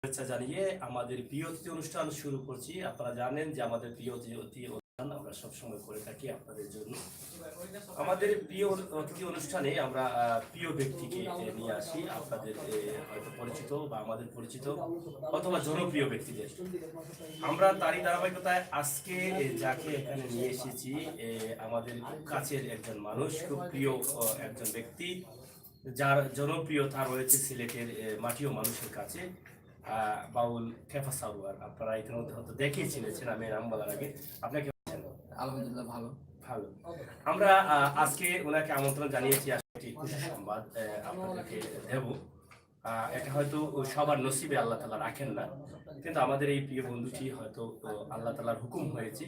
শুভেচ্ছা জানিয়ে আমাদের প্রিয় অতিথি অনুষ্ঠান শুরু করছি। আপনারা জানেন যে আমাদের প্রিয় অতিথি অনুষ্ঠান আমরা সবসময় করে থাকি আপনাদের জন্য। আমাদের প্রিয় অতিথি অনুষ্ঠানে আমরা প্রিয় ব্যক্তিকে নিয়ে আসি, আপনাদের হয়তো পরিচিত বা আমাদের পরিচিত অথবা জনপ্রিয় ব্যক্তিদের। আমরা তারই ধারাবাহিকতায় আজকে যাকে এখানে নিয়ে এসেছি, আমাদের খুব কাছের একজন মানুষ, খুব প্রিয় একজন ব্যক্তি, যার জনপ্রিয়তা রয়েছে সিলেটের মাটি ও মানুষের কাছে। বাউল খেফা সারোয়ার, আপনারা ইতিমধ্যে হয়তো দেখেই চিনেছেন আমি নাম বলার আগে। আপনাকে আলহামদুলিল্লাহ ভালো। আমরা আজকে ওনাকে আমন্ত্রণ জানিয়েছি, একটি খুশি সংবাদ আপনাদেরকে দেব। এটা হয়তো সবার নসিবে আল্লাহ তাআলা রাখেন না, কিন্তু আমাদের এই প্রিয় বন্ধুটি হয়তো আল্লাহ তাআলার হুকুম হয়েছে,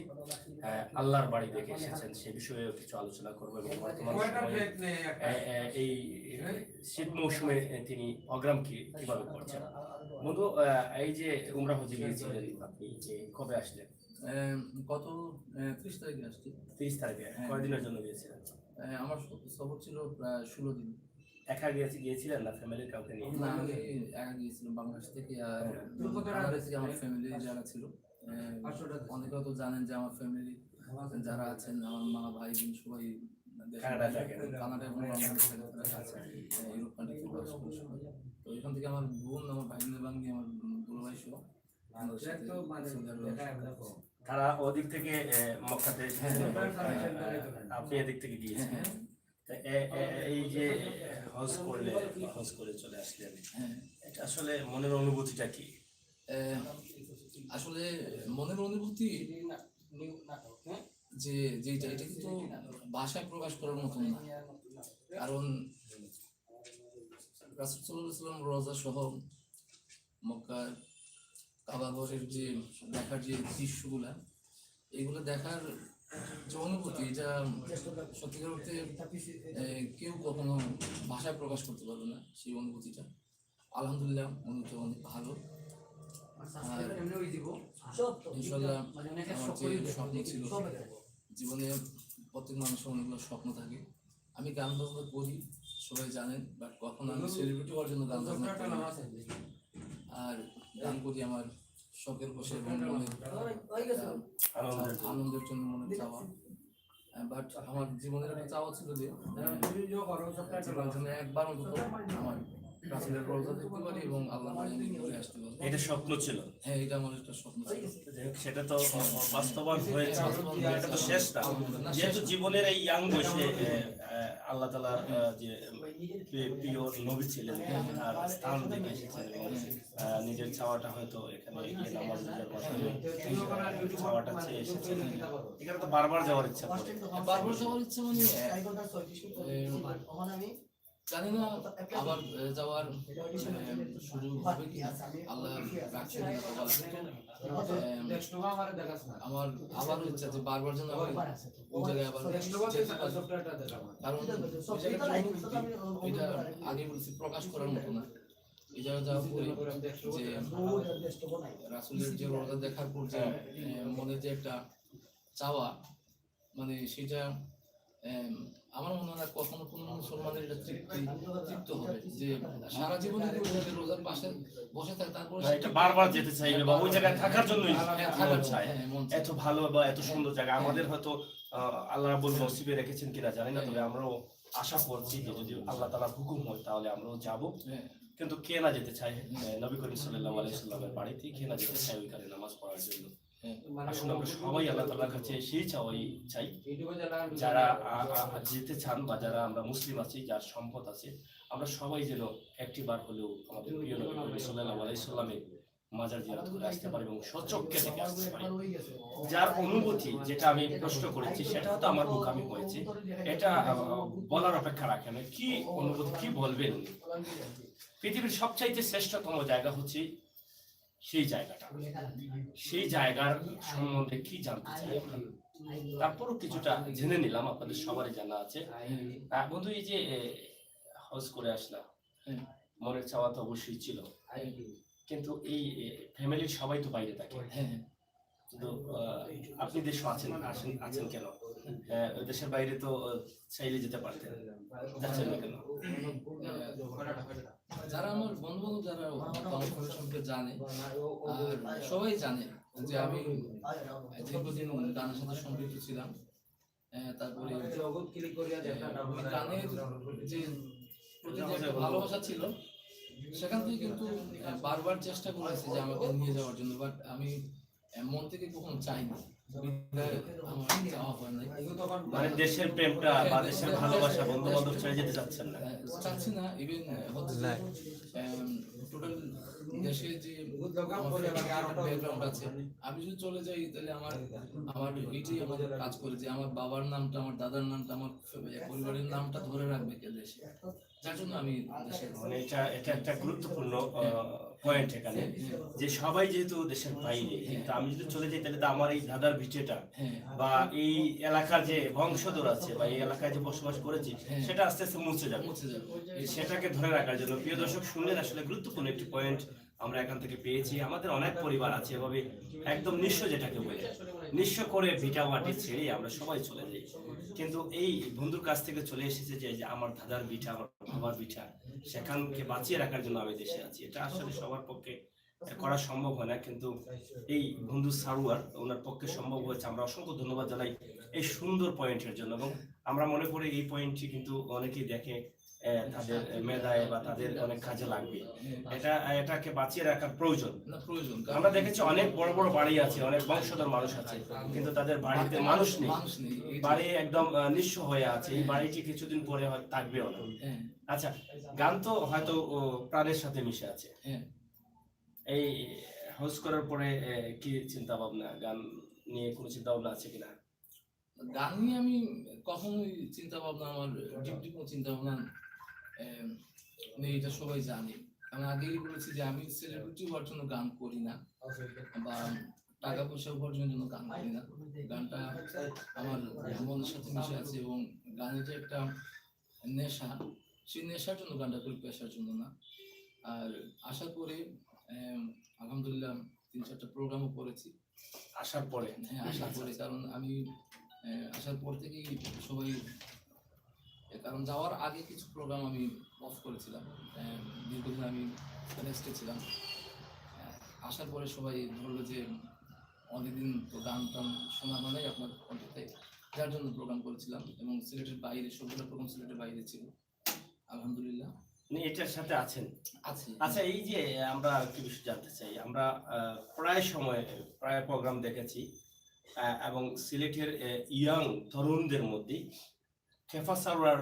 আল্লাহর বাড়ি দেখে এসেছেন, সে বিষয়ে কিছু আলোচনা করবো। এবং বর্তমান এই শীত মৌসুমে তিনি প্রোগ্রাম কিভাবে করছেন। বন্ধু, এই যে উমরা হজে গিয়েছিলেন আপনি, কবে আসলেন? গত 30 তারিখে আসছি। 30 তারিখে কয়দিনের জন্য গিয়েছিলেন? আমার সফর ছিল প্রায় 16 দিন। একা গিয়েছিলেন না ফ্যামিলির কাউকে নিয়ে? না, আমি একা গিয়েছিলাম বাংলাদেশ থেকে। আর বাংলাদেশ থেকে আমার ফ্যামিলি যারা ছিল, অনেকে হয়তো জানেন যে আমার ফ্যামিলি যারা আছেন, আমার মা ভাই বোন সবাই কানাডা এবং ইউরোপ কান্ট্রিতে বাস করে সবাই। তো এখান থেকে আমার বোন, আমার ভাই বোনের ভাঙ্গি, আমার দুলো ভাই সহ তারা ওদিক থেকে মক্কাতে এসেছেন, আপনি এদিক থেকে গিয়েছেন। এই যে হজ করে চলে আসলেন, এটা আসলে মনের অনুভূতিটা কি? আসলে মনের অনুভূতি যে যেটা, এটা কিন্তু ভাষায় প্রকাশ করার মতো না। কারণ রাসূল সাল্লাল্লাহু আলাইহি ওয়াসাল্লাম রওজা সহ মক্কার কাবা ঘরের যে দেখার যে দৃশ্যগুলা, এগুলো দেখার যে অনুভূতি, এটা সত্যিকার অর্থে কেউ কখনো ভাষায় প্রকাশ করতে পারবে না। সেই অনুভূতিটা আলহামদুলিল্লাহ অনুভূতি অনেক ভালো। আর ইনশাআল্লাহ আমার যে স্বপ্ন ছিল, জীবনে প্রত্যেক মানুষের অনেকগুলো স্বপ্ন থাকে। আমি গান বাজনা করি, সবাই জানেন, বাট কখনো আমি সেলিব্রিটি হওয়ার জন্য গান বাজনা করি না। আর গান করি আমার শখের বসে এবং আনন্দের জন্য মনে চাওয়া। বাট আমার জীবনের একটা চাওয়া ছিল যে জীবনের জন্য একবার অন্তত আমার রাসূলের রওজা দেখতে পারি এবং আল্লাহর বাড়ি ঘুরে আসতে পারি। এটা স্বপ্ন ছিল? হ্যাঁ, এটা আমার একটা স্বপ্ন ছিল। সেটা তো বাস্তবায়ন হয়েছে, এটা তো শেষ না। যেহেতু জীবনের এই ইয়াং বয়সে আল্লাহ তাআলা যে প্রিয় নবী ছিলেন, আর স্থান দেখে এসেছেন এবং নিজের চাওয়াটা হয়তো এখানে গিয়ে নামাজ রোজার মাধ্যমে চাওয়াটা চেয়ে এসেছেন। এখানে তো বারবার যাওয়ার ইচ্ছা করে। বারবার যাওয়ার ইচ্ছা মানে জানি না আবার যাওয়ার সুযোগ হবে কি আল্লাহ রাখছে আমার আবার ইচ্ছা যে বারবার যেন ওই জায়গায় আবার, কারণ এটা আগে বলছি প্রকাশ করার মতো না। এই জায়গায় যাওয়ার পরে যে রাসূলের যে রওজা দেখার পর যে মনে যে একটা চাওয়া, মানে সেটা আমার মনে হয় কখনো কোনো মুসলমানের এটা তৃপ্ত হবে যে সারা জীবন রোজার পাশে বসে থাকে, তারপর এটা বারবার যেতে চাইবে বা ওই জায়গায় থাকার জন্যই থাকার চায়। এত ভালো বা এত সুন্দর জায়গা আমাদের হয়তো আল্লাহ রাব্বুল নসিবে রেখেছেন কিনা জানি না, তবে আমরাও আশা করছি যে যদি আল্লাহ তাআলার হুকুম হয় তাহলে আমরাও যাব। কিন্তু কে না যেতে চায় নবী করিম সাল্লাল্লাহু আলাইহি ওয়াসাল্লামের বাড়িতে, কে না যেতে চায় ওইখানে নামাজ পড়ার জন্য। আসলে আমরা সবাই আল্লাহ তাআলার কাছে সেই চাই, যারা যেতে চান বা যারা আমরা মুসলিম আছি, যার সম্পদ আছে, আমরা সবাই যেন একটিবার হলেও আমাদের প্রিয় নবী করিম সাল্লাল্লাহু আলাইহি ওয়াসাল্লামের মাজার জিয়ারত করে আসতে পারি এবং সচক্ষে দেখে আসতে পারি। যার অনুভূতি যেটা আমি প্রশ্ন করেছি সেটা হয়তো আমার মুখামি হয়েছে, এটা বলার অপেক্ষা রাখে না। কি অনুভূতি, কি বলবেন? পৃথিবীর সবচাইতে শ্রেষ্ঠতম জায়গা হচ্ছে সেই জায়গাটা, সেই জায়গার সম্বন্ধে কি জানতে চাই আমরা, তারপরও কিছুটা জেনে নিলাম। আপনাদের সবারই জানা আছে। বন্ধু, এই যে হজ করে আসলাম, মনের চাওয়া তো অবশ্যই ছিল, কিন্তু এই ফ্যামিলির সবাই তো বাইরে থাকে, কিন্তু আপনি দেশে আছেন কেন? দেশের বাইরে তো চাইলে যেতে পারতেন, যাচ্ছেন না কেন? যারা আমার বন্ধু বান্ধব যারা কর্মকাণ্ড সম্পর্কে জানে আর সবাই জানে যে আমি দীর্ঘদিন গানের সাথে সম্পৃক্ত ছিলাম। তারপরে গানের যে প্রতি যে একটা ভালোবাসা ছিল সেখান থেকে কিন্তু বারবার চেষ্টা করেছি যে আমাকে নিয়ে যাওয়ার জন্য, বাট আমি মন থেকে কখনো চাইনি, আমার চাওয়া হয় নাই। মানে দেশের প্রেমটা বা দেশের ভালোবাসা বন্ধু বান্ধব ছেড়ে যেতে চাচ্ছেন না? চাচ্ছি না। ইভেন হচ্ছে টোটাল দেশে যে ব্যাকগ্রাউন্ড আছে, আমি যদি চলে যাই তাহলে আমার এইটাই আমাদের কাজ করে যে আমার বাবার নামটা, আমার দাদার নামটা, আমার পরিবারের নামটা ধরে রাখবে কে দেশে, যার জন্য আমি দেশে। মানে এটা একটা গুরুত্বপূর্ণ পয়েন্ট এখানে, যে সবাই যেহেতু দেশের বাইরে, কিন্তু আমি যদি চলে যাই তাহলে তো আমার এই দাদার ভিটেটা বা এই এলাকার যে বংশধর আছে বা এই এলাকায় যে বসবাস করেছি সেটা আস্তে আস্তে মুছে যাবে। সেটাকে ধরে রাখার জন্য প্রিয় দর্শক শুনলেন, আসলে গুরুত্বপূর্ণ একটি পয়েন্ট আমরা এখান থেকে পেয়েছি। আমাদের অনেক পরিবার আছে এভাবে একদম নিঃস্ব, যেটাকে বলে নিঃস্ব করে ভিটা মাটি ছেড়ে আমরা সবাই চলে যাই, কিন্তু এই বন্ধুর কাছ থেকে চলে এসেছে যে আমার দাদার ভিটা, আমার বাবার ভিটা, সেখানকে বাঁচিয়ে রাখার জন্য আমি দেশে আছি। এটা আসলে সবার পক্ষে করা সম্ভব হয় না, কিন্তু এই বন্ধু সারোয়ার ওনার পক্ষে সম্ভব হয়েছে। আমরা অসংখ্য ধন্যবাদ জানাই এই সুন্দর পয়েন্টের জন্য, এবং আমরা মনে করি এই পয়েন্টটি কিন্তু অনেকেই দেখে তাদের মেধায় বা তাদের অনেক কাজে লাগবে। এটাকে বাঁচিয়ে রাখার প্রয়োজন। আমরা দেখেছি অনেক বড় বড় বাড়ি আছে, অনেক বংশধর মানুষ আছে, কিন্তু তাদের বাড়িতে মানুষ নেই, বাড়ি একদম নিঃস্ব হয়ে আছে। এই বাড়িটি কিছুদিন পরে হয়তো থাকবেও না। আচ্ছা, গান তো হয়তো প্রাণের সাথে মিশে আছে। এই হোজ করার পরে কি চিন্তা ভাবনা, গান নিয়ে কোনো চিন্তা ভাবনা আছে কিনা? গান নিয়ে আমি কখনোই চিন্তা ভাবনা, আমার ডিপ কোনো চিন্তা ভাবনা নেই, এটা সবাই জানে। আমি আগেই বলেছি যে আমি সেলিব্রিটি হওয়ার জন্য গান করি না, বা টাকা পয়সা উপার্জনের জন্য গান করি না। গানটা আমার মনের সাথে মিশে আছে, এবং গানের যে একটা নেশা, সেই নেশার জন্য গানটা করি, পেশার জন্য না। আর আশা করি আলহামদুলিল্লাহ 3-4টা প্রোগ্রামও করেছি আসার পরে। হ্যাঁ, আসার পরে, কারণ আমি আসার পর থেকেই সবাই, কারণ যাওয়ার আগে কিছু প্রোগ্রাম আমি অফ করেছিলাম, দীর্ঘদিন আমি রেস্টে ছিলাম। আসার পরে সবাই ধরলো যে অনেকদিন তো গান টান শোনা হয় নাই আপনার কণ্ঠে, যার জন্য প্রোগ্রাম করেছিলাম। এবং সিলেটের বাইরে সবগুলো প্রোগ্রাম সিলেটের বাইরে ছিল, আলহামদুলিল্লাহ। এটার সাথে আছেন? আছে। আচ্ছা, এই যে আমরা একটু বিষয় জানতে চাই, আমরা প্রায় প্রোগ্রাম দেখেছি, এবং সিলেটের ইয়াং তরুণদের মধ্যে খেফা সারোয়ার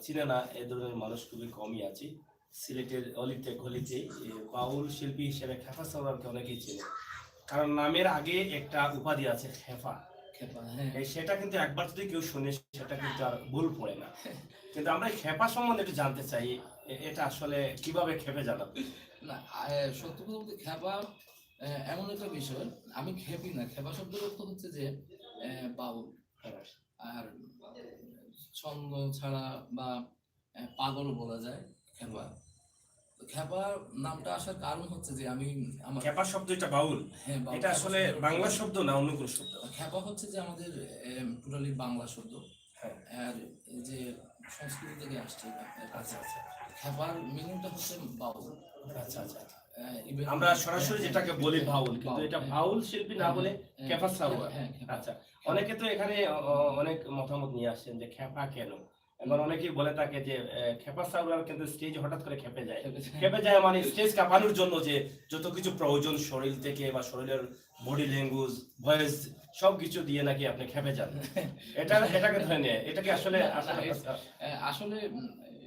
চিনে না এ ধরনের মানুষ খুবই কমই আছে। সিলেটের অলিতে গলিতে বাউল শিল্পী হিসেবে খেফা সারোয়ারকে অনেকেই চেনে, কারণ নামের আগে একটা উপাধি আছে খেফা। সেটা কিন্তু একবার যদি কেউ শুনে সেটা কিন্তু আর ভুল পড়ে না। কিন্তু আমরা খেপা সম্বন্ধে একটু জানতে চাই, এটা আসলে কিভাবে খেপে জানাবো? না, সত্যি কথা বলতে খেপা এমন একটা বিষয়, আমি খেপি না। খেপা শব্দের অর্থ হচ্ছে যে বাউল, আর ছন্দ ছাড়া বা পাগল বলা যায় খেপা। খেপা নামটা আসার কারণ হচ্ছে যে আমি আমার খেপা শব্দটা বাউল, হ্যাঁ, এটা আসলে বাংলা শব্দ না অন্য কোনো শব্দ? খেপা হচ্ছে যে আমাদের টোটালি বাংলা শব্দ, আর যে সংস্কৃত থেকে আসছে। আচ্ছা আচ্ছা, খেপার মিনিংটা হচ্ছে বাউল। আচ্ছা আচ্ছা, আমরা সরাসরি যেটাকে বলি বাউল, কিন্তু এটা বাউল শিল্পী না বলে খেপা সারোয়ার। আচ্ছা, অনেকে তো এখানে অনেক মতামত নিয়ে আসছেন যে খেপা কেন। এবার অনেকেই বলে থাকে যে খেপা সারোয়ার কিন্তু স্টেজ হঠাৎ করে খেপে যায়, মানে স্টেজ কাঁপানোর জন্য যে যত কিছু প্রয়োজন শরীর থেকে বা শরীরের বডি ল্যাঙ্গুয়েজ, ভয়েস সবকিছু দিয়ে নাকি আপনি খেপে যান। এটাকে ধরে নিয়ে এটা কি আসলে আসলে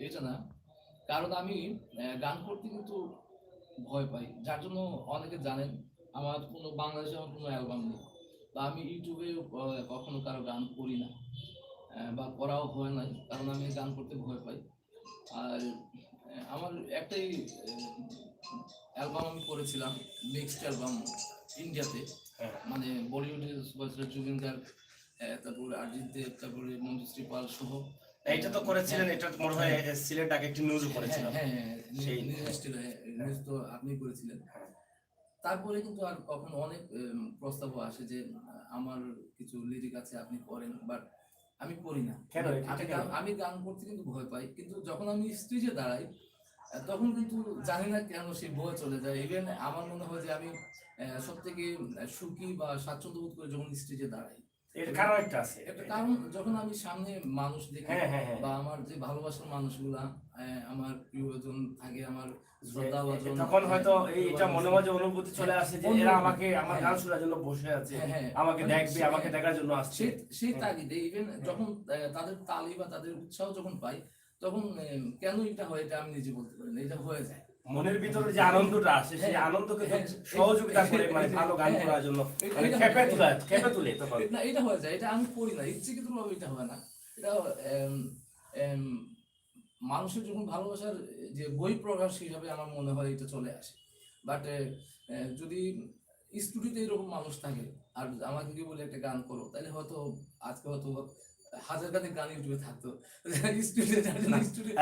এটা না, কারণ আমি গান করতে কিন্তু ভয় পাই, যার জন্য অনেকে জানেন আমার কোনো বাংলাদেশে আমার কোনো অ্যালবাম নেই, বা আমি ইউটিউবে কখনো কারো গান করি না, বা করাও হয় নাই, কারণ আমি গান করতে ভয় পাই। আর আমার একটাই অ্যালবাম আমি করেছিলাম, নেক্সট অ্যালবাম ইন্ডিয়াতে, মানে বলিউডের সুপারস্টার জুবিন গার্গ, তারপরে অরিজিৎ দেব, তারপরে মঞ্জুশ্রী পাল সহ। এইটা তো করেছিলেন, এটা মনে হয় সিলেট আগে একটি নিউজও করেছিলেন। হ্যাঁ, নিউজ তো আপনি করেছিলেন। তারপরে কিন্তু আর কখনো অনেক প্রস্তাবও আসে যে আমার কিছু লিরিক আছে আপনি করেন, বাট আমি করি না। কেন? আমি গান করতে কিন্তু ভয় পাই, কিন্তু যখন আমি স্টেজে দাঁড়াই তখন কিন্তু জানি না কেন সেই বয়ে চলে যায়। ইভেন আমার মনে হয় যে আমি সব থেকে সুখী বা স্বাচ্ছন্দ্য বোধ করে যখন স্টেজে দাঁড়াই। এর কারণ একটা আছে। একটা কারণ, যখন আমি সামনে মানুষ দেখি হ্যাঁ হ্যাঁ হ্যাঁ, বা আমার যে ভালোবাসার মানুষগুলা, আমার প্রিয়জন থাকে, আমার শ্রদ্ধা ভাজন, তখন হয়তো এইটা মনে হয় যে অনুভূতি চলে আসে যে এরা আমাকে আমার গান শোনার জন্য বসে আছে, আমাকে দেখবে, আমাকে দেখার জন্য আসছে। সেই তাগিদে ইভেন যখন তাদের তালি বা তাদের উৎসাহ যখন পাই, তখন কেন এটা হয় এটা আমি নিজে বলতে পারি না, এটা হয়ে যায়। মনের ভিতরে যে আনন্দটা আসে সেই আনন্দকে সহযোগিতা করে মানে ভালো গান করার জন্য মানে খেপে তুলে তখন না, এটা হয়ে যায়, এটা আমি করি না ইচ্ছাকৃত ভাবে, এটা হয় না। এটা মানুষের যখন ভালোবাসার যে বই প্রকাশ হিসাবে আমার মনে হয় এটা চলে আসে। বাট যদি স্টুডিওতে এরকম মানুষ থাকে আর আমাকে কি বলে একটা গান করো, তাহলে হয়তো আজকে হয়তো হাজার গানের গান ইউটিউবে থাকতো।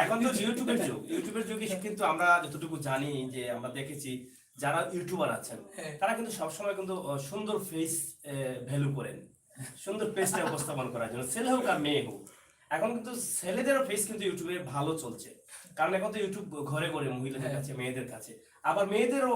এখন তো ইউটিউবের যুগে কিন্তু আমরা যতটুকু জানি যে আমরা দেখেছি যারা ইউটিউবার আছেন তারা কিন্তু সবসময় কিন্তু সুন্দর ফেস ভ্যালু করেন, সুন্দর ফেসটা উপস্থাপন করার জন্য, ছেলে হোক আর মেয়ে হোক। এখন কিন্তু ছেলেদেরও ফেস কিন্তু ইউটিউবে ভালো চলছে, কারণ এখন তো ইউটিউব ঘরে ঘরে মহিলাদের কাছে, মেয়েদের কাছে, আবার মেয়েদেরও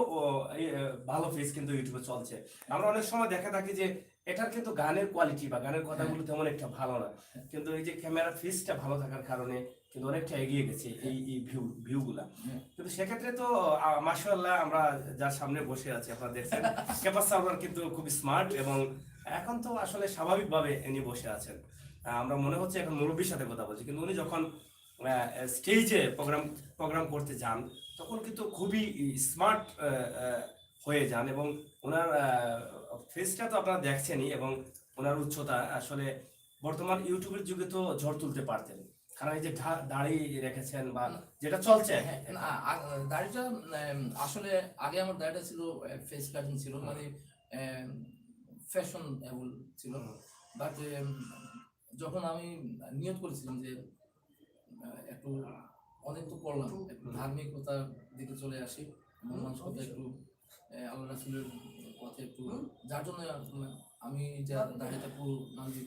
ভালো ফেস কিন্তু ইউটিউবে চলছে। আমরা অনেক সময় দেখে থাকি যে এটার কিন্তু গানের কোয়ালিটি বা গানের কথাগুলো তেমন একটা ভালো না, কিন্তু এই যে ক্যামেরা ফেসটা ভালো থাকার কারণে কিন্তু অনেকটা এগিয়ে গেছে এই ভিউগুলা। কিন্তু সেক্ষেত্রে তো মাশাআল্লাহ আমরা যার সামনে বসে আছি আপনারা দেখছেন, ক্যাপাস সার্ভার কিন্তু খুব স্মার্ট এবং এখন তো আসলে স্বাভাবিকভাবে ইনি বসে আছেন। আমরা মনে হচ্ছে এখন মুরব্বীর সাথে কথা বলছি, কিন্তু উনি যখন স্টেজে প্রোগ্রাম করতে যান তখন কিন্তু খুবই স্মার্ট হয়ে যান, এবং ওনার ফেসটা তো আপনারা দেখছেনই, এবং ওনার উচ্চতা আসলে বর্তমান ইউটিউবের যুগে তো ঝড় তুলতে পারতেন, কারণ এই যে দাড়ি রেখেছেন বা যেটা চলছে। দাড়িটা আসলে আগে আমার দাড়িটা ছিল ফেস কাটিং ছিল, মানে ফ্যাশনেবল ছিল। বাট যখন আমি নিয়ত করেছিলাম যে একটু অনেক তো পড়লাম, একটু ধার্মিকতার দিকে চলে আসি, মন মানসিকতা একটু আল্লাহ রাসূলের পথে একটু, যার জন্য আমি যা দাড়িটা পুরো মানে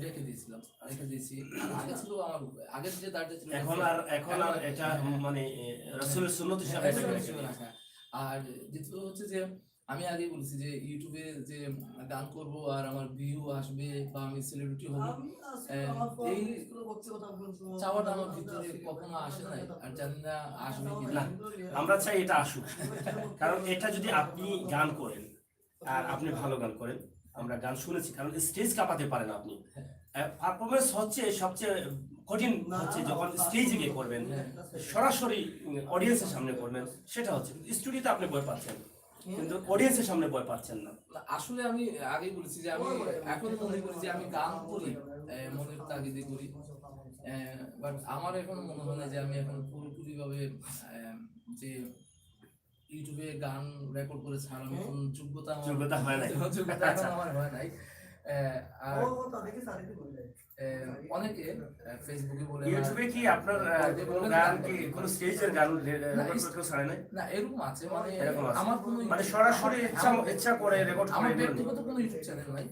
রেখে দিয়েছি। আগে ছিল আমার আগের যে দাড়িটা ছিল, এখন আর এটা মানে রাসূলের সুন্নাত হিসাবে রাখা। আর দ্বিতীয় হচ্ছে যে আমি আগেই বলেছি যে ইউটিউবে যে গান করব আর আমার ভিউ আসবে বা আমি সেলিব্রিটি হব, এই চাওয়াটা আমার ভিতরে কখনো আসে নাই, আর জানি না আসবে কিনা। আমরা চাই এটা আসুক, কারণ এটা যদি আপনি গান করেন আর আপনি ভালো গান করেন, আমরা গান শুনেছি, কারণ স্টেজ কাঁপাতে পারেন আপনি। পারফরমেন্স হচ্ছে সবচেয়ে কঠিন হচ্ছে যখন স্টেজে গিয়ে করবেন, সরাসরি অডিয়েন্সের সামনে করবেন, সেটা হচ্ছে স্টুডিওতে আপনি ভয় পাচ্ছেন কিন্তু অডিয়েন্সের সামনে ভয় পাচ্ছেন না। আসলে আমি আগেই বলেছি যে আমি এখন মনে করি যে আমি গান করি মনের তাগিদে করি, বাট আমার এখন মনে হয় না যে আমি এখন পুরোপুরি ভাবে যে ইউটিউবে গান রেকর্ড করে ছাড়ার মতন যোগ্যতা হয় নাই, যোগ্যতা এখন আমার হয় নাই। আর অনেকে ফেসবুকে বলে, ইউটিউবে কি আপনার কোনো গান কি কোনো স্টেজের গান রেকর্ড করে ছাড়ে নাই? না, এরকম আছে, মানে আমার কোনো মানে সরাসরি ইচ্ছা করে রেকর্ড করে, আমার ব্যক্তিগত কোনো ইউটিউব চ্যানেল নাই।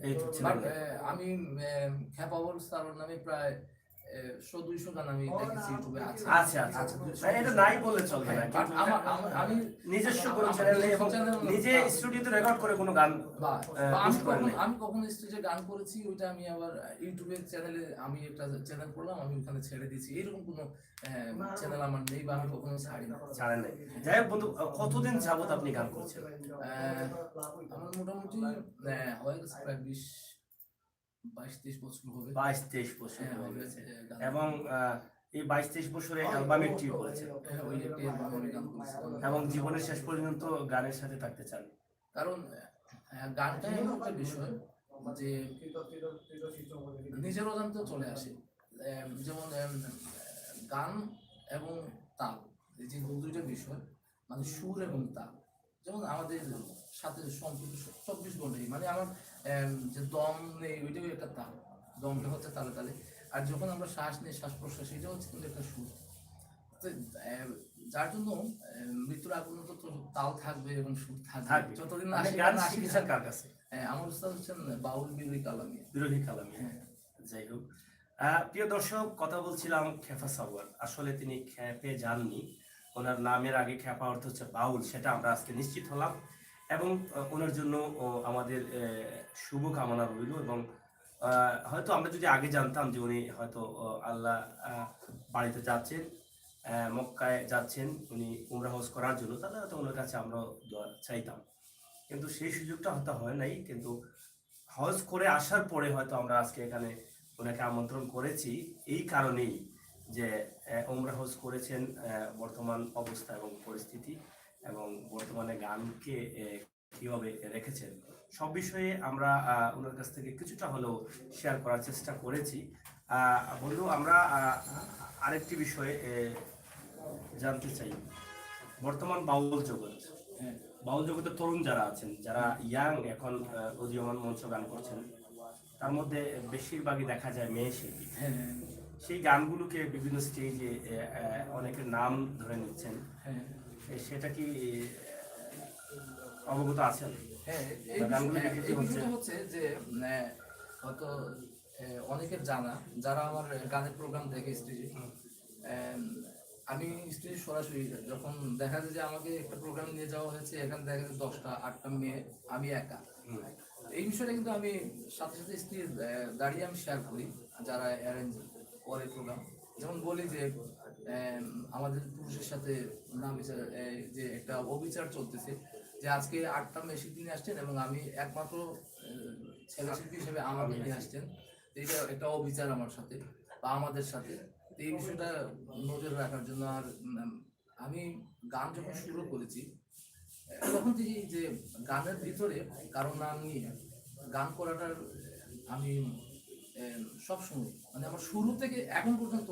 বাট আমি খ্যাপাবল স্যার নামে প্রায় 100-200 গান আমি দেখেছি ইউটিউবে আছে। আচ্ছা আচ্ছা আচ্ছা, এটা নাই বললে চলবে না, বাট আমি নিজস্ব কোনো চ্যানেল নেই এবং নিজে স্টুডিওতে রেকর্ড করে কোনো গান আমি কখনো স্টেজে গান করেছি, ওইটা আমি আবার ইউটিউবের চ্যানেলে আমি একটা চ্যানেল করলাম, আমি ওখানে ছেড়ে দিয়েছি, এরকম কোনো চ্যানেল আমার নেই বা আমি কখনো ছাড়েন নাই। যাই হোক বন্ধু, কতদিন যাবত আপনি গান করছেন? আমার মোটামুটি হয়ে গেছে প্রায় 22-23 বছর হবে। 22-23 বছর হয়ে গেছে, এবং এই 22-23 বছরে অ্যালবাম একটিও করেছেন, এবং জীবনের শেষ পর্যন্ত গানের সাথে থাকতে চান। কারণ গানটা এমন একটা বিষয় যে নিজের অজান্তে চলে আসে। যেমন গান এবং তাল, এই যে দুইটা বিষয়, মানে সুর এবং তাল, যেমন আমাদের সাথে সম্পর্ক 24 ঘন্টাই, মানে আমার যে দম নেই ওইটাও একটা তাল, দমটা হচ্ছে তালে তালে, আর যখন আমরা শ্বাস নেই শ্বাস প্রশ্বাস, এটা হচ্ছে কিন্তু একটা সুর। যার জন্য মৃত্যুর আগ পর্যন্ত তো তাল থাকবে এবং সুর থাকবে, যতদিন না গান শিখেছেন কার কাছে? আমার উস্তাদ হচ্ছেন বাউল বিরোহী কালামি। যাই হোক, প্রিয় দর্শক, কথা বলছিলাম খেফা সাওয়ার, আসলে তিনি খেপে যাননি, ওনার নামের আগে খ্যাপা অর্থ হচ্ছে বাউল, সেটা আমরা আজকে নিশ্চিত হলাম। এবং ওনার জন্য আমাদের শুভকামনা রইল। এবং হয়তো আমরা যদি আগে জানতাম যে উনি হয়তো আল্লাহ বাড়িতে যাচ্ছেন, মক্কায় যাচ্ছেন উনি উমরা হজ করার জন্য, তাহলে হয়তো ওনার কাছে আমরা দোয়া চাইতাম, কিন্তু সেই সুযোগটা হয়তো হয় নাই। কিন্তু হজ করে আসার পরে হয়তো আমরা আজকে এখানে ওনাকে আমন্ত্রণ করেছি এই কারণেই যে উমরা হজ করেছেন, বর্তমান অবস্থা এবং পরিস্থিতি এবং বর্তমানে গানকে কিভাবে রেখেছেন, সব বিষয়ে আমরা ওনার কাছ থেকে কিছুটা হলেও শেয়ার করার চেষ্টা করেছি। বন্ধু, আমরা আরেকটি বিষয়ে জানতে চাই, বর্তমান বাউল জগৎ, বাউল জগতের তরুণ যারা আছেন, যারা ইয়াং এখন উদীয়মান মঞ্চ গান করছেন, তার মধ্যে বেশিরভাগই দেখা যায় মেয়ে শিল্পী। সেই গানগুলোকে বিভিন্ন স্টেজে অনেকের নাম ধরে নিচ্ছেন, সেটা কি অবগত আছেন? হ্যাঁ, এই বিষয়টা হচ্ছে যে হয়তো অনেকের জানা, যারা আমার গানের প্রোগ্রাম দেখে স্টেজে, আমি স্টেজে সরাসরি যখন দেখা যায় যে আমাকে একটা প্রোগ্রাম নিয়ে যাওয়া হয়েছে, এখানে দেখা যায় 10টা 8টা মেয়ে, আমি একা। এই বিষয়টা কিন্তু আমি সাথে সাথে স্টেজ দাঁড়িয়ে আমি শেয়ার করি যারা অ্যারেঞ্জ করে প্রোগ্রাম। যেমন বলি যে আমাদের পুরুষের সাথে না বিচার, যে একটা অবিচার চলতেছে, যে আজকে 8টা মেয়ে শিল্পী নিয়ে আসছেন এবং আমি একমাত্র ছেলে শিল্পী হিসেবে আমাকে নিয়ে আসছেন, এটা একটা অবিচার আমার সাথে বা আমাদের সাথে। এই বিষয়টা নজর রাখার জন্য। আর আমি গান যখন শুরু করেছি তখন থেকেই যে গানের ভিতরে কারো নাম নিয়ে গান করাটার আমি সবসময়, মানে আমার শুরু থেকে এখন পর্যন্ত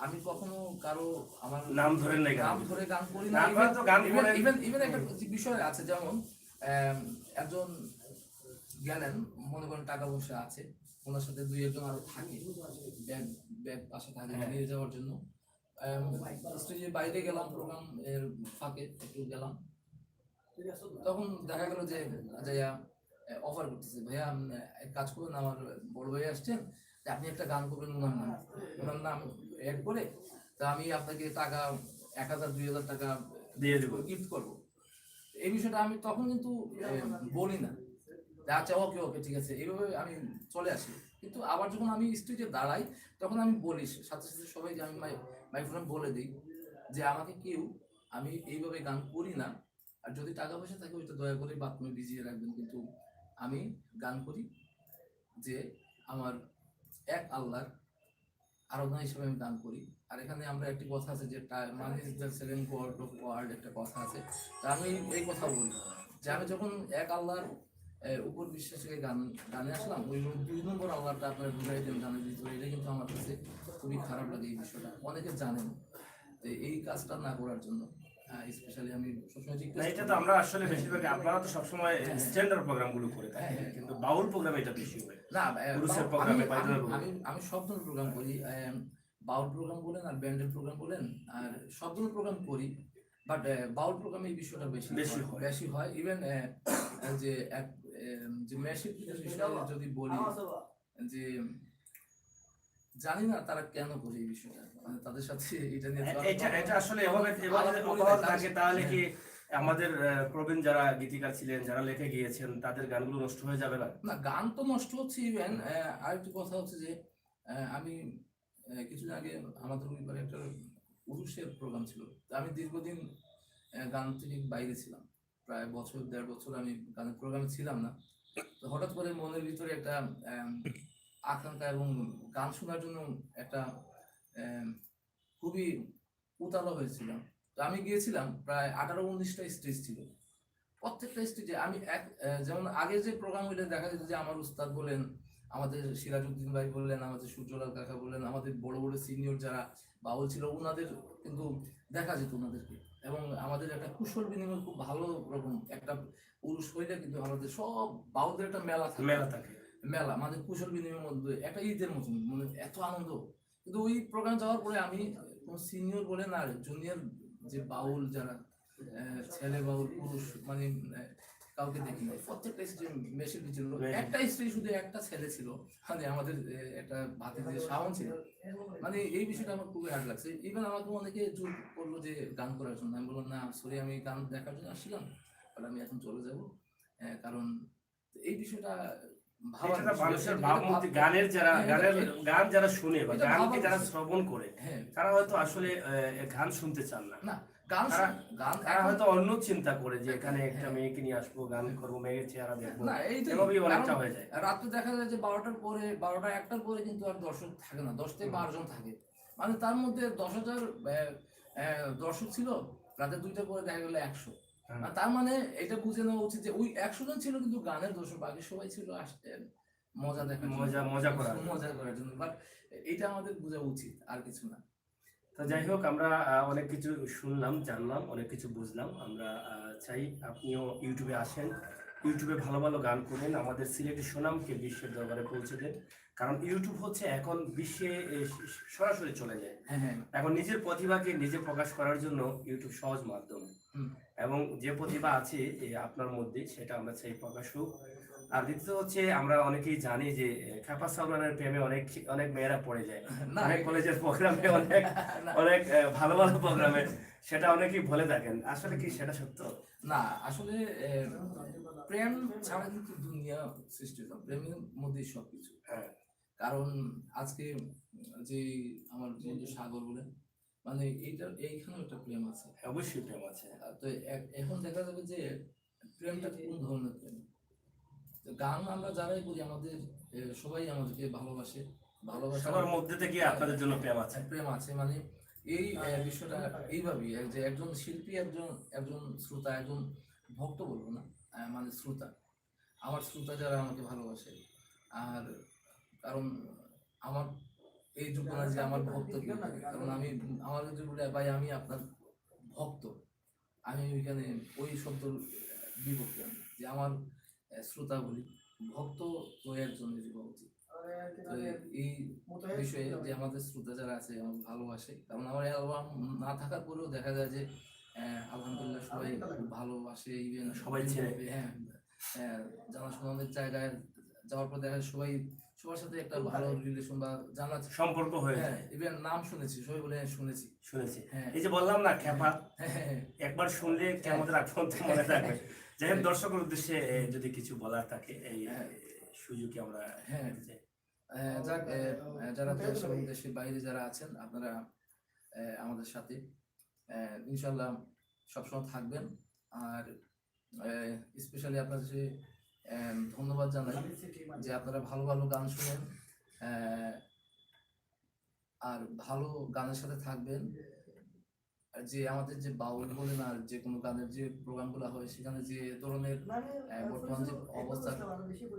আমি কখনো কারো আমার নাম ধরে গান করি না। ইভেন একটা বিষয় আছে, যেমন একজন গেলেন, মনে করেন টাকা পয়সা আছে, ওনার সাথে 2-1 জন আরো থাকে, ব্যাগ পাশে থাকে নিয়ে যাওয়ার জন্য। স্টেজের বাইরে গেলাম, প্রোগ্রাম এর ফাঁকে একটু গেলাম, তখন দেখা গেল যে যাইয়া অফার করতেছে, ভাইয়া এক কাজ করুন, আমার বড় ভাই আসছেন, আপনি একটা গান করবেন ওনার নাম অ্যাড করে, তা আমি আপনাকে টাকা 1000-2000 টাকা দিয়ে দেবো, গিফট করবো। এই বিষয়টা আমি তখন কিন্তু বলি না, আচ্ছা ওকে ওকে ঠিক আছে, এইভাবে আমি চলে আসি। কিন্তু আবার যখন আমি স্টেজে দাঁড়াই তখন আমি বলি সাথে সাথে সবাইকে, আমি মাইক্রোফোন বলে দিই যে আমাকে কেউ, আমি এইভাবে গান করি না, আর যদি টাকা পয়সা থাকে ওইটা দয়া করে বাথরুমে ভিজিয়ে রাখবেন, কিন্তু আমি গান করি যে আমার এক আল্লাহর আরাধনা হিসেবে আমি গান করি। আর এখানে আমরা একটি কথা আছে যে মান is the second god of world, একটা কথা আছে। তা আমি এই কথা বলি যে আমি যখন এক আল্লাহর উপর বিশ্বাস থেকে গানে আসলাম, ওই 2 নম্বর আল্লাহটা আপনার ঢুকাই দেন গানের ভিতরে, এটা কিন্তু আমার কাছে খুবই খারাপ লাগে। এই বিষয়টা অনেকে জানেন, তো এই কাজটা না করার জন্য স্পেশালি আমি সবসময় এটা তো আমরা আসলে বেশিরভাগ, আপনারা তো সবসময় স্ট্যান্ডার্ড প্রোগ্রামগুলো করে থাকেন, কিন্তু বাউল প্রোগ্রামে এটা বেশি হয় না। পুরুষের প্রোগ্রামে আমি সব ধরনের প্রোগ্রাম করি, বাউল প্রোগ্রাম বলেন আর ব্যান্ডের প্রোগ্রাম বলেন, আর সব ধরনের প্রোগ্রাম করি, বাট বাউল প্রোগ্রামে এই বিষয়টা বেশি হয়। ইভেন যে যে মেশিন বিষয়ে যদি বলি, যে জানি না তারা কেন করে এই বিষয়টা, মানে তাদের সাথে এটা নিয়ে এটা আসলে এভাবে অপরাধ থাকে, তাহলে কি আমাদের প্রবীণ যারা গীতিকার ছিলেন, যারা লিখে গিয়েছেন, তাদের গানগুলো নষ্ট হয়ে যাবে না? না, গান তো নষ্ট হচ্ছে। ইভেন আরেকটি কথা হচ্ছে যে আমি কিছুদিন আগে আমাদের পরিবারে একটা উরুষের প্রোগ্রাম ছিল, আমি দীর্ঘদিন গান থেকে বাইরে ছিলাম, প্রায় 1-1.5 বছর আমি গানের প্রোগ্রামে ছিলাম না। তো হঠাৎ করে মনের ভিতরে একটা আকাঙ্ক্ষা এবং গান শোনার জন্য একটা খুবই উতালা হয়েছিলাম। তো আমি গিয়েছিলাম, প্রায় 18-19টা স্টেজ ছিল, প্রত্যেকটা স্টেজে আমি যেমন আগে যে প্রোগ্রাম হইলে দেখা যেত যে আমার উস্তাদ বলেন, আমাদের সিরাজউদ্দিন ভাই বললেন, আমাদের সূর্যলাল কাকা বললেন, আমাদের বড় বড় সিনিয়র যারা বাউল ছিল ওনাদের কিন্তু দেখা যেত ওনাদেরকে, এবং আমাদের একটা কুশল বিনিময় খুব ভালো রকম একটা পুরুষ হইলে কিন্তু আমাদের সব বাউলদের একটা মেলা আমাদের কুশল বিনিময়ের মধ্যে একটা ঈদের মতন, মানে এত আনন্দ। কিন্তু ওই প্রোগ্রাম যাওয়ার পরে আমি কোনো সিনিয়র বলেন আর জুনিয়র যে বাউল যারা ছেলে বাউল পুরুষ, মানে কাউকে দেখি নাই, প্রত্যেকটা স্ত্রী মেশিন ছিল, মেয়ে। একটা স্ত্রী শুধু একটা ছেলে ছিল, মানে আমাদের একটা ভাতিজি শাওন ছিল। মানে এই বিষয়টা আমার খুবই হার্ড লাগছে। ইভেন আমাকে অনেকে জোর করলো যে গান করার জন্য, আমি বললাম না সরি, আমি গান দেখার জন্য আসছিলাম, তাহলে আমি এখন চলে যাব। কারণ এই বিষয়টা ভাবার এটা বিষয়। মানুষের এটা ভাবমূর্তি, ভাব- গানের যারা হ্যাঁ, গান যারা শুনে বা এটা গানকে ভাবার যারা বিষয়। শ্রবণ করে হ্যাঁ, তারা হয়তো আসলে গান শুনতে চান না। না গান তারা গান তারা এখন হয়তো অন্য চিন্তা করে যে এখানে একটা হ্যাঁ, মেয়েকে নিয়ে আসবো, গান করবো, মেয়ের চেহারা দেখবো, না এইটাই এভাবেই কারণ অনেকটা হয়ে যায়। রাত্রে দেখা যায় যে 12টার পরে, 12টা 1টার পরে কিন্তু আর দর্শক থাকে না, 10 থেকে 12 জন থাকে। মানে তার মধ্যে 10,000 দর্শক ছিল, রাতে 2টার পরে দেখা গেলো 100। হ্যাঁ। আর তার মানে এটা বুঝে নেওয়া উচিত যে ওই 100 জন ছিল কিন্তু গানের দর্শক, বাকি সবাই ছিল আসতে মজা দেখার জন্য, মজা করার জন্য। মজা করার জন্য। বাট এটা আমাদের বোঝা উচিত, আর কিছু না। তো যাই হোক, আমরা অনেক কিছু শুনলাম, জানলাম, অনেক কিছু বুঝলাম। আমরা চাই আপনিও ইউটিউবে আসেন, ইউটিউবে ভালো ভালো গান করেন, আমাদের সিলেটি সুনামকে বিশ্বের দরবারে পৌঁছে দেন। কারণ ইউটিউব হচ্ছে এখন বিশ্বে সরাসরি চলে যায়। হ্যাঁ, হ্যাঁ, এখন নিজের প্রতিভাকে নিজে প্রকাশ করার জন্য ইউটিউব সহজ মাধ্যম। হুম, এবং যে প্রতিভা আছে আপনার মধ্যে, সেটা আমরা চাই প্রকাশ হোক। আর দ্বিতীয় হচ্ছে, আমরা অনেকেই জানি যে খ্যাপা সালমানের প্রেমে অনেক অনেক মেয়েরা পড়ে যায়, না অনেক কলেজের প্রোগ্রামে, অনেক না, অনেক ভালো ভালো প্রোগ্রামে, সেটা অনেকেই বলে থাকেন। আসলে কি সেটা সত্য? না আসলে প্রেম ছাড়া কিন্তু দুনিয়া সৃষ্টি হয় না। প্রেমের মধ্যেই সবকিছু। হ্যাঁ, কারণ আজকে যে আমার বন্ধু সাগর বলেন, মানে এইখানেও একটা প্রেম আছে। অবশ্যই প্রেম আছে। তো এখন দেখা যাবে যে প্রেমটা কোন ধরনের প্রেম। তো গান আমরা যারাই করি, আমাদের সবাই আমাদেরকে ভালোবাসে, ভালোবাসা সবার মধ্যে থেকে আপনাদের জন্য প্রেম আছে। প্রেম আছে। মানে এই বিষয়টা এইভাবেই যে একজন শিল্পী, একজন একজন শ্রোতা, একজন ভক্ত বলবো না, মানে শ্রোতা, আমার শ্রোতা যারা আমাকে ভালোবাসে। আর কারণ আমার এই যোগ্য না যে আমার ভক্ত কি, কারণ আমি আমার যদি বলে ভাই আমি আপনার ভক্ত, আমি ওইখানে ওই শব্দ বিপক্ষে আমি, যে আমার শ্রোতা বলি, ভক্ত তো একজনের হওয়া উচিত। তো এই বিষয়ে যে আমাদের শ্রোতা যারা আছে আমাকে ভালোবাসে, কারণ আমার অ্যালবাম না থাকার পরেও দেখা যায় যে আলহামদুলিল্লাহ সবাই খুব ভালোবাসে, ইভেন সবাই চেনে। হ্যাঁ, জানাশোনা অনেক জায়গায় যাওয়ার পর দেখা যায় সবাই সবার সাথে একটা ভালো রিলেশন বা জানা সম্পর্ক হয়ে হ্যাঁ, যায়। ইভেন নাম শুনেছি, সবাই বলে হ্যাঁ, শুনেছি। শুনেছি। হ্যাঁ, এই যে বললাম না খ্যাপা, হ্যাঁ, হ্যাঁ, একবার শুনলে কেমন রাখুন মনে থাকবে। যাই হোক, দর্শকের উদ্দেশ্যে যদি কিছু বলার থাকে, এই হ্যাঁ, সুযোগে আমরা হ্যাঁ, দিতে চাই। যাক, যারা দেশ এবং দেশের বাইরে যারা আছেন, আপনারা আমাদের সাথে ইনশাল্লাহ সবসময় থাকবেন। আর স্পেশালি আপনাদের ধন্যবাদ জানাই যে আপনারা ভালো ভালো গান শুনেন, আর ভালো গানের সাথে থাকবেন। আর যে আমাদের যে বাউল বলেন আর যে কোনো গানের যে প্রোগ্রামগুলো হয়, সেখানে যে ধরনের বর্তমান যে অবস্থা,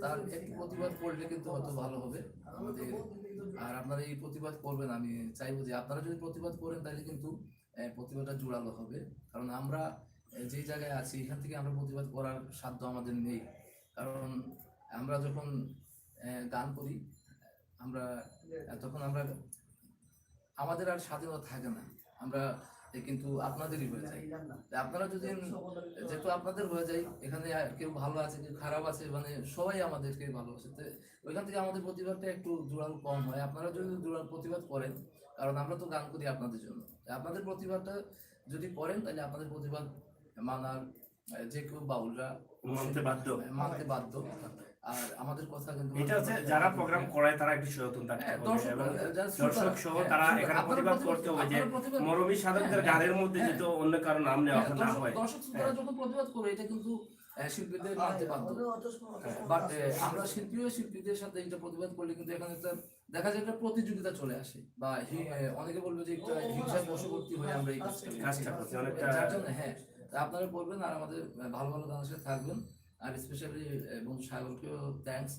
তার একটু প্রতিবাদ করলে কিন্তু হয়তো ভালো হবে আমাদের। আর আপনারা এই প্রতিবাদ করবেন, আমি চাইবো যে আপনারা যদি প্রতিবাদ করেন তাহলে কিন্তু প্রতিবাদটা জোরালো হবে। কারণ আমরা যে জায়গায় আছি, এখান থেকে আমরা প্রতিবাদ করার সাধ্য আমাদের নেই। কারণ আমরা যখন গান করি, আমরা তখন আমরা আমাদের আর স্বাধীনতা থাকে না, আমরা কিন্তু আপনাদেরই হয়ে যাই। আপনারা যদি, যেহেতু আপনাদের হয়ে যায়, এখানে কেউ ভালো আছে কেউ খারাপ আছে, মানে সবাই আমাদেরকে ভালোবাসে, তো ওইখান থেকে আমাদের প্রতিবাদটা একটু জোরালো কম হয়। আপনারা যদি জোরালো প্রতিবাদ করেন, কারণ আমরা তো গান করি আপনাদের জন্য, আপনাদের প্রতিবাদটা যদি করেন তাহলে আপনাদের প্রতিবাদ মানার যে কেউ বাউলরা মানতে বাধ্য। মানতে বাধ্য। আর আমাদের কথা কিন্তু এটা হচ্ছে যারা প্রোগ্রাম করায় তারা একটু সচেতন থাকতে হবে, এবং দর্শক সহ তারা এখানে প্রতিবাদ করতে হবে যে মরমী সাধকদের গানের মধ্যে যেহেতু অন্য কারো নাম নেওয়া না হয়। দর্শক শ্রোতারা যখন প্রতিবাদ করে, এটা কিন্তু শিল্পীদের মানতে বাধ্য। বাট আমরা শিল্পীদের সাথে এটা প্রতিবাদ করলে কিন্তু এখানে একটা দেখা যায় একটা প্রতিযোগিতা চলে আসে, বা অনেকে বলবে যে একটা হিংসার বশবর্তী হয়ে আমরা এই কাজটা করছি অনেকটা। যার জন্য হ্যাঁ, আপনারা বলবেন আর আমাদের ভালো ভালো গানের সাথে থাকবেন। আর স্পেশালি বন্ধু সাগরকেও থ্যাঙ্কস,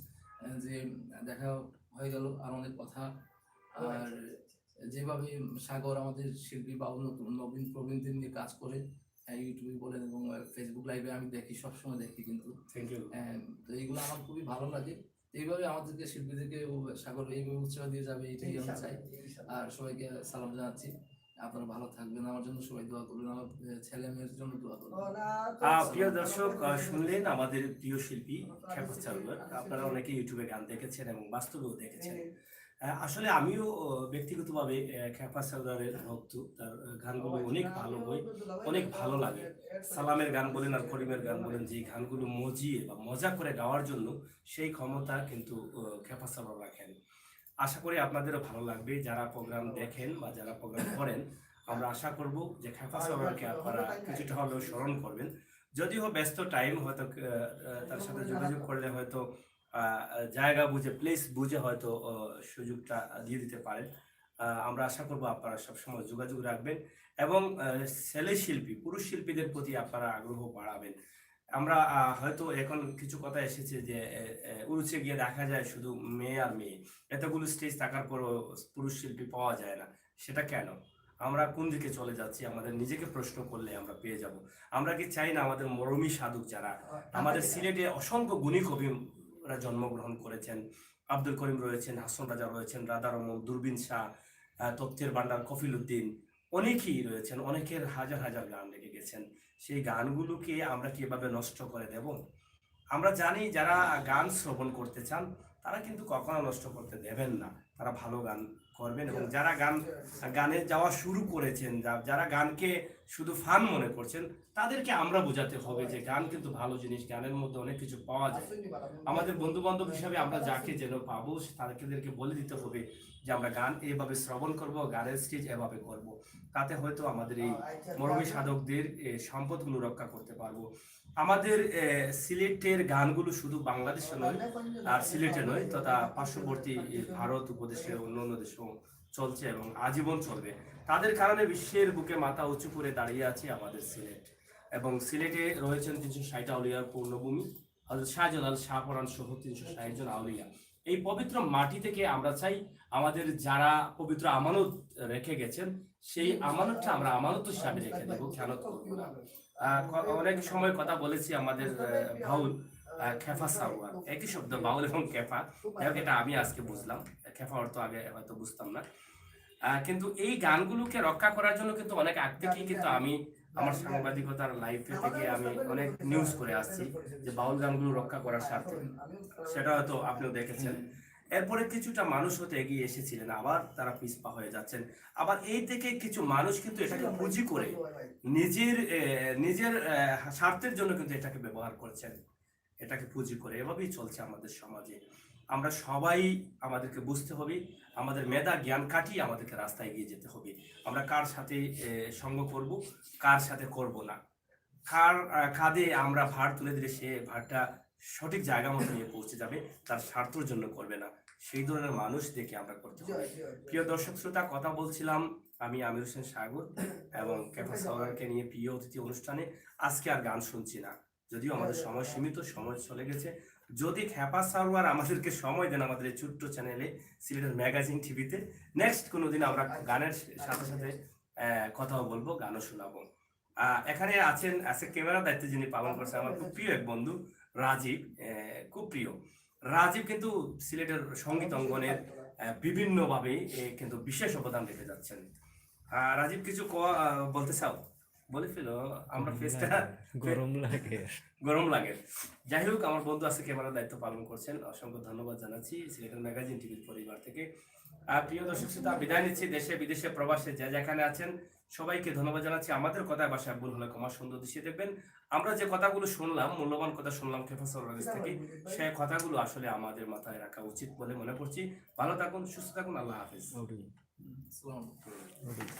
যে দেখা হয়ে গেল আর অনেক কথা। আর যেভাবে সাগর আমাদের শিল্পী বা নতুন নবীন প্রবীণদের নিয়ে কাজ করে, ইউটিউবে বলেন এবং ফেসবুক লাইভে আমি দেখি, সবসময় দেখি কিন্তু। Thank you. তো এইগুলো আমার খুবই ভালো লাগে। এইভাবে আমাদেরকে শিল্পীদেরকে সাগর এইভাবে উৎসাহ দিয়ে যাবে, এটাই আমি চাই। আর সবাইকে সালাম জানাচ্ছি। আপনারা ভালো থাকবেন, আমার জন্য সবাই দোয়া করবেন, আমার ছেলে মেয়ের জন্য দোয়া করবেন। প্রিয় দর্শক, শুনলেন আমাদের প্রিয় শিল্পী খেপা সারোয়ার। আপনারা অনেকে ইউটিউবে গান দেখেছেন এবং বাস্তবেও দেখেছেন। আসলে আমিও ব্যক্তিগতভাবে খেপা সারোয়ারের ভক্ত। তার গানগুলো অনেক ভালো হয়, অনেক ভালো লাগে। সালামের গান বলেন আর করিমের গান বলেন, যে গানগুলো মজিয়ে বা মজা করে গাওয়ার জন্য সেই ক্ষমতা কিন্তু খেপা সারোয়ার রাখেন। আশা করি আপনাদেরও ভালো লাগবে যারা প্রোগ্রাম দেখেন বা যারা প্রোগ্রাম করেন। আমরা আশা করব যে খেপা সারোয়ারকে আপনারা কিছুটা হলেও স্মরণ করবেন। যদিও ব্যস্ত টাইম, হয়তো তার সাথে যোগাযোগ করলে হয়তো জায়গা বুঝে, প্লেস বুঝে হয়তো সুযোগটা দিয়ে দিতে পারেন। আমরা আশা করব আপনারা সবসময় যোগাযোগ রাখবেন এবং ছেলে শিল্পী, পুরুষ শিল্পীদের প্রতি আপনারা আগ্রহ বাড়াবেন। আমরা হয়তো এখন কিছু কথা এসেছে যে উড়ুচে গিয়ে দেখা যায় শুধু মেয়ে আর মেয়ে, এতগুলো স্টেজ থাকার পরও পুরুষ শিল্পী পাওয়া যায় না। সেটা কেন? আমরা কোন দিকে চলে যাচ্ছি? আমাদের নিজেকে প্রশ্ন করলে আমরা পেয়ে যাব। আমরা কি চাই না আমাদের মরমী সাধক যারা আমাদের সিলেটে অসংখ্য গুণী কবিরা জন্মগ্রহণ করেছেন, আব্দুল করিম রয়েছেন, হাসন রাজা রয়েছেন, রাধা রমন, দূরবীন শাহ, তথ্যের ভান্ডার কফিল উদ্দিন, অনেকেই রয়েছেন, অনেকের হাজার হাজার গান রেখে গেছেন। সেই গানগুলোকে আমরা কিভাবে নষ্ট করে দেব? আমরা জানি যারা গান শ্রবণ করতে চান তারা কিন্তু কখনো নষ্ট করতে দেবেন না, তারা ভালো গান করবেন। এবং যারা গানে যাওয়া শুরু করেছেন, যারা গানকে শুধু ফান মনে করছেন, তাদেরকে আমরা বোঝাতে হবে যে গান কিন্তু ভালো জিনিস, গানের মধ্যে অনেক কিছু পাওয়া যায়। আমাদের বন্ধু বান্ধব হিসাবে আমরা যাকে যেন পাবো তাদেরকে বলে দিতে হবে যে আমরা গান এভাবে শ্রবণ করব, গানের স্টেজ এভাবে করব। তাতে হয়তো আমাদের এই মরমী সাধকদের সম্পদগুলো রক্ষা করতে পারবো। আমাদের সিলেটের গানগুলো শুধু বাংলাদেশে নয় আর সিলেটে নয়, তথা পার্শ্ববর্তী ভারত উপদেশে অন্য দেশেও চলছে এবং আজীবন চলবে। তাদের কারণে বিশ্বের বুকে মাথা উঁচু করে দাঁড়িয়ে আছে আমাদের সিলেট। এবং সিলেটে রয়েছেন 360 আউলিয়ার পূর্ণভূমি, হযরত শাহজালাল, শাহপরাণ সহ 360 জন আউলিয়া। এই পবিত্র মাটি থেকে আমরা চাই আমাদের যারা পবিত্র আমানত রেখে গেছেন, সেই আমানতটা আমরা আমানত হিসাবে রেখে দেবো, খেয়ানত করবো না। অনেক সময় কথা বলেছি আমাদের বাউল খেফা সারোয়ার, একই শব্দ বাউল এবং খেফা, এটা আমি আজকে বুঝলাম। খেফা অর্থ আগে হয়তো বুঝতাম না। কিন্তু এই গানগুলোকে রক্ষা করার জন্য কিন্তু অনেক আগ থেকেই কিন্তু আমি আমার সাংবাদিকতার লাইফে থেকে আমি অনেক নিউজ করে আসছি যে বাউল গানগুলো রক্ষা করার স্বার্থে। সেটা হয়তো আপনিও দেখেছেন। এরপরে কিছুটা মানুষ হতে এগিয়ে এসেছিলেন, আবার তারা পিছপা হয়ে যাচ্ছেন। আবার এই থেকে কিছু মানুষ কিন্তু এটাকে পুঁজি করে নিজের স্বার্থের জন্য কিন্তু এটাকে ব্যবহার করছেন, এটাকে পুঁজি করে। এভাবেই চলছে আমাদের সমাজে। আমরা সবাই, আমাদেরকে বুঝতে হবে, আমাদের মেধা জ্ঞান কাটিয়ে আমাদেরকে রাস্তায় এগিয়ে যেতে হবে। আমরা কার সাথে সঙ্গ করব, কার সাথে করব না, কার কাঁধে আমরা ভার তুলে দিলে সে ভারটা সঠিক জায়গা মতো নিয়ে পৌঁছে যাবে, তার স্বার্থের জন্য করবে না, সেই ধরনের মানুষ দেখে আমরা করতে হবে। প্রিয় দর্শক শ্রোতা, কথা বলছিলাম আমি আমির হোসেন সাগর এবং খেপা সারোয়ারকে নিয়ে প্রিয় অতিথি অনুষ্ঠানে। আজকে আর গান শুনছি না, যদিও আমাদের সময় সীমিত, সময় চলে গেছে। যদি খেপা সারোয়ার আমাদেরকে সময় দেন আমাদের এই ছোট্ট চ্যানেলে, সিলেটের ম্যাগাজিন টিভিতে, নেক্সট কোনোদিন আমরা গানের সাথে সাথে কথাও বলবো, গানও শোনাবো। এখানে আছেন, ক্যামেরার দায়িত্ব যিনি পালন করছেন, আমার খুব প্রিয় এক বন্ধু রাজীব, খুব প্রিয় রাজীব। কিন্তু সিলেটের সঙ্গীত অঙ্গনের বিভিন্ন ভাবে কিন্তু বিশেষ অবদান রেখে যাচ্ছেন। রাজীব, কিছু বলতে চাও? বলে ফেলো, আমরা ফেসটা গরম লাগে। যাই হোক, আমার বন্ধু আছে ক্যামেরার দায়িত্ব পালন করছেন, অসংখ্য ধন্যবাদ জানাচ্ছি সিলেটের ম্যাগাজিন টিভির পরিবার থেকে। প্রিয় দর্শক শ্রোতা, বিদায় নিচ্ছি। দেশে বিদেশে প্রবাসে যে যেখানে আছেন সবাইকে ধন্যবাদ জানাচ্ছি। আমাদের কথায় বাসায় ভুল হলে ক্ষমা সুন্দর দৃষ্টিতে দেখবেন। আমরা যে কথাগুলো শুনলাম, মূল্যবান কথা শুনলাম খেপা সারোয়ারের কাছ থেকে, সেই কথাগুলো আসলে আমাদের মাথায় রাখা উচিত বলে মনে করছি। ভালো থাকুন, সুস্থ থাকুন, আল্লাহ হাফেজ। আসসালামু আলাইকুম।